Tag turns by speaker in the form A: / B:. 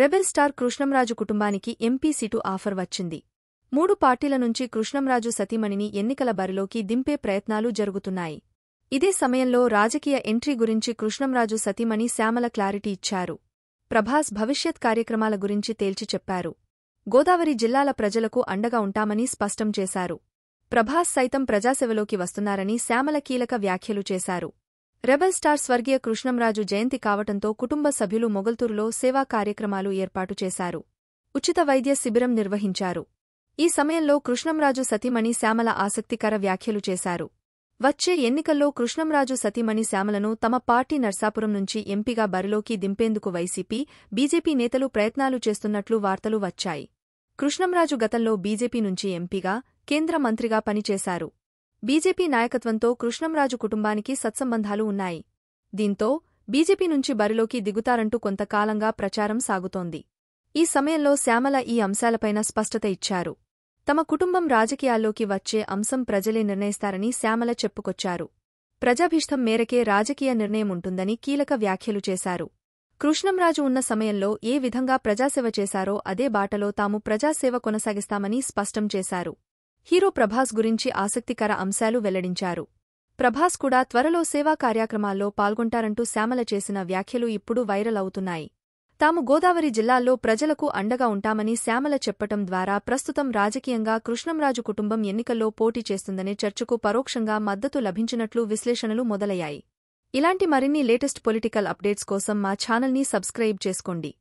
A: Rebel star Krishnamraju కుటుంబానికి MP seat offer వచ్చింది. 3 పార్టీల నుంచి కృష్ణంరాజు సతీమణిని ఎన్నికల బరిలోకి దింపే ప్రయత్నాలు జరుగుతున్నాయి. ఇదే సమయంలో రాజకీయ ఎంట్రీ గురించి కృష్ణంరాజు సతీమణి శ్యామల క్లారిటీ ఇచ్చారు. ప్రభాస్ భవిష్యత్ కార్యక్రమాల గురించి తేల్చి చెప్పారు. గోదావరి జిల్లాల ప్రజలకు అండగా ఉంటామని స్పష్టం చేశారు. ప్రభాస్ సైతం ప్రజాసేవలోకి వస్తున్నారని శ్యామల కీలక వ్యాఖ్యలు చేశారు. రెబెల్ స్టార్ స్వర్గీయ కృష్ణంరాజు జయంతి కావటంతో కుటుంబ సభ్యులు మొగల్తూరులో సేవా కార్యక్రమాలు ఏర్పాటు చేశారు. ఉచిత వైద్య శిబిరం నిర్వహించారు. ఈ సమయంలో కృష్ణంరాజు సతీమణి శ్యామల ఆసక్తికర వ్యాఖ్యలు చేశారు. వచ్చే ఎన్నికల్లో కృష్ణంరాజు సతీమణి శ్యామలను తమ పార్టీ నర్సాపురం నుంచి ఎంపీగా బరిలోకి దింపేందుకు వైసీపీ, బీజేపీ నేతలు ప్రయత్నాలు చేస్తున్నట్లు వార్తలు వచ్చాయి. కృష్ణంరాజు గతంలో బీజేపీ నుంచి ఎంపీగా, కేంద్ర మంత్రిగా పనిచేశారు. బీజేపీ నాయకత్వంతో కృష్ణంరాజు కుటుంబానికి సత్సంబంధాలు ఉన్నాయి. దీంతో బీజేపీ నుంచి బరిలోకి దిగుతారంటూ కొంతకాలంగా ప్రచారం సాగుతోంది. ఈ సమయంలో శ్యామల ఈ అంశాలపైన స్పష్టత ఇచ్చారు. తమ కుటుంబం రాజకీయాల్లోకి వచ్చే అంశం ప్రజలే నిర్ణయిస్తారని శ్యామల చెప్పుకొచ్చారు. ప్రజాభీష్టం మేరకే రాజకీయ నిర్ణయం ఉంటుందని కీలక వ్యాఖ్యలు చేశారు. కృష్ణంరాజు ఉన్న సమయంలో ఏ విధంగా ప్రజాసేవ చేశారో అదే బాటలో తాము ప్రజాసేవ కొనసాగిస్తామని స్పష్టం చేశారు. హీరో ప్రభాస్ గురించి ఆసక్తికర అంశాలు వెల్లడించారు. ప్రభాస్ కూడా త్వరలో సేవా కార్యక్రమాల్లో పాల్గొంటారంటూ శ్యామల చేసిన వ్యాఖ్యలు ఇప్పుడు వైరల్ అవుతున్నాయి. తాము గోదావరి జిల్లాల్లో ప్రజలకు అండగా ఉంటామని శ్యామల చెప్పటం ద్వారా ప్రస్తుతం రాజకీయంగా కృష్ణంరాజు కుటుంబం ఎన్నికల్లో పోటీ చేస్తుందనే చర్చకు పరోక్షంగా మద్దతు లభించినట్లు విశ్లేషణలు మొదలయ్యాయి. ఇలాంటి మరిన్ని లేటెస్ట్ పొలిటికల్ అప్డేట్స్ కోసం మా ఛానల్ని సబ్స్క్రైబ్ చేసుకోండి.